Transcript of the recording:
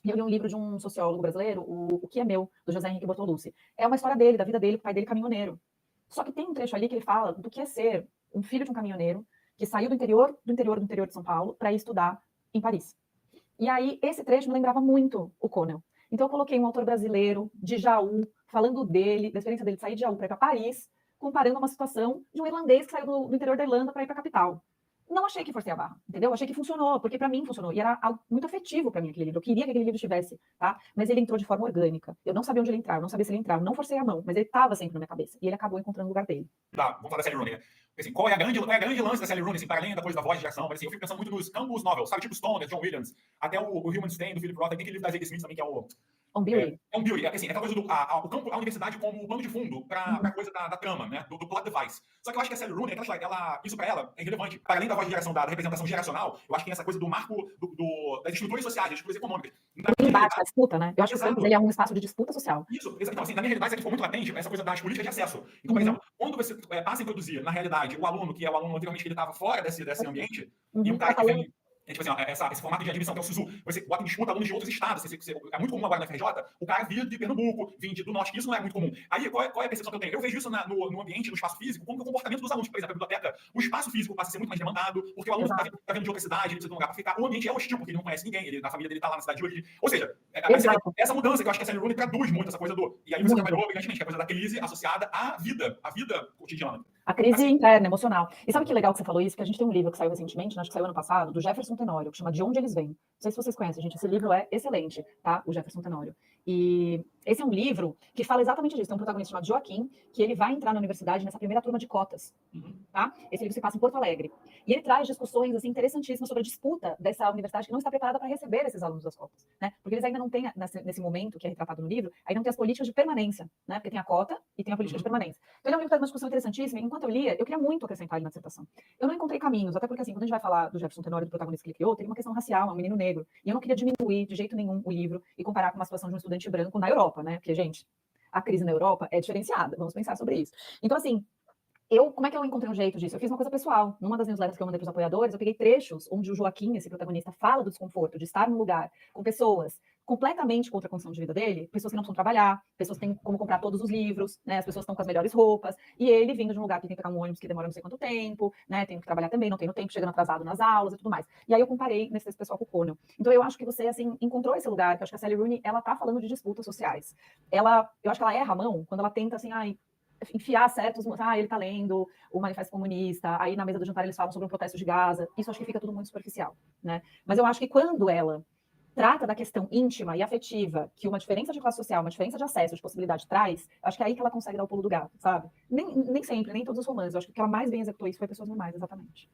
E eu li um livro de um sociólogo brasileiro, O Que é Meu, do José Henrique Bortolucci. É uma história dele, da vida dele, o pai dele caminhoneiro. Só que tem um trecho ali que ele fala do que é ser um filho de um caminhoneiro que saiu do interior de São Paulo para ir estudar em Paris. E aí, esse trecho me lembrava muito o Connell. Então, eu coloquei um autor brasileiro, de Jaú, falando dele, da experiência dele de sair de Jaú para ir para Paris, comparando uma situação de um irlandês que saiu do interior da Irlanda para ir para a capital. Não achei que forcei a barra, entendeu? Achei que funcionou, porque para mim funcionou. E era algo muito afetivo para mim aquele livro. Eu queria que aquele livro estivesse, tá? Mas ele entrou de forma orgânica. Eu não sabia onde ele entrava, eu não sabia se ele entrava, não forcei a mão, mas ele estava sempre na minha cabeça. E ele acabou encontrando o lugar dele. Tá, vamos falar da Sally Rooney, né? Assim, qual é a grande lance da Sally Rooney, assim, para além da coisa da voz de ação? Assim, eu fico pensando muito nos campos novels, sabe? Tipo Stone, John Williams, até o Human Stain, do Philip Roth, tem aquele livro da Zadie Smith também, que é o... On Beauty. É um beauty, assim, é aquela coisa do o campo, a universidade como o pano de fundo para a coisa da trama, né? Do plot device. Só que eu acho que a Sally Rooney, isso para ela é irrelevante. Para além da voz de geração, da representação geracional, eu acho que tem essa coisa do marco das estruturas sociais, das estruturas econômicas. O embate, a disputa, né? Eu acho que o Exato. campus ele é um espaço de disputa social. Isso, então, assim, na minha realidade, isso aqui foi muito latente, essa coisa das políticas de acesso. Então, por exemplo, quando você passa a introduzir, na realidade, o aluno, que é o aluno anteriormente que ele estava fora desse ambiente, e um cara que vem. Tipo assim, ó, esse formato de admissão que é o SISU, você bota em disputa alunos de outros estados. É muito comum agora na FRJ, o cara vir de Pernambuco, vir do norte, que isso não é muito comum. Aí, qual é a percepção que eu tenho? Eu vejo isso no ambiente, no espaço físico, como que é o comportamento dos alunos. Por exemplo, a biblioteca, o espaço físico passa a ser muito mais demandado, porque o aluno está vindo de outra cidade, ele precisa de um lugar para ficar. O ambiente é hostil, porque ele não conhece ninguém, a família dele está lá na cidade de origem. Ou seja, essa mudança que eu acho que a Sally Rooney traduz muito essa coisa do... E aí você trabalhou brilhantemente, que é a coisa da crise associada à vida cotidiana. A crise interna, emocional. E sabe que legal que você falou isso? Que a gente tem um livro que saiu recentemente, acho que saiu ano passado, do Jefferson Tenório, que chama De Onde Eles Vêm. Não sei se vocês conhecem, gente. Esse livro é excelente, tá? O Jefferson Tenório. E esse é um livro que fala exatamente disso. Tem um protagonista chamado Joaquim, que ele vai entrar na universidade nessa primeira turma de cotas, tá? Esse livro se passa em Porto Alegre. E ele traz discussões, assim, interessantíssimas sobre a disputa dessa universidade que não está preparada para receber esses alunos das cotas, né? Porque eles ainda não têm, nesse momento que é retratado no livro, aí não tem as políticas de permanência, né? Porque tem a cota e tem a política de permanência. Então ele é um livro que traz uma discussão interessantíssima. E enquanto eu lia, eu queria muito acrescentar ali na dissertação. Eu não encontrei caminhos, até porque, assim, quando a gente vai falar do Jefferson Tenório, do protagonista que ele criou, tem uma questão racial, é um menino negro. E eu não queria diminuir de jeito nenhum o livro e comparar com uma situação de um estudante branco na Europa, né? Porque, gente, a crise na Europa é diferenciada. Vamos pensar sobre isso. Então, assim, como é que eu encontrei um jeito disso? Eu fiz uma coisa pessoal. Numa das newsletters que eu mandei para os apoiadores, eu peguei trechos onde o Joaquim, esse protagonista, fala do desconforto de estar num lugar com pessoas completamente contra a condição de vida dele, pessoas que não precisam trabalhar, pessoas que têm como comprar todos os livros, né? As pessoas estão com as melhores roupas, e ele vindo de um lugar que tem que pegar um ônibus que demora não sei quanto tempo, né? Tem que trabalhar também, não tem tempo, chegando atrasado nas aulas e tudo mais. E aí eu comparei nesse pessoal com o Connell. Então eu acho que você, assim, encontrou esse lugar, que eu acho que a Sally Rooney, ela tá falando de disputas sociais. Eu acho que ela erra a mão quando ela tenta, assim, enfiar certos... ele tá lendo o Manifesto Comunista, aí na mesa do jantar eles falam sobre o protesto de Gaza. Isso acho que fica tudo muito superficial, né? Mas eu acho que quando ela trata da questão íntima e afetiva que uma diferença de classe social, uma diferença de acesso, de possibilidade traz, acho que é aí que ela consegue dar o pulo do gato, sabe? Nem sempre, nem todos os romances. Eu acho que o que ela mais bem executou isso foi Pessoas Normais, exatamente.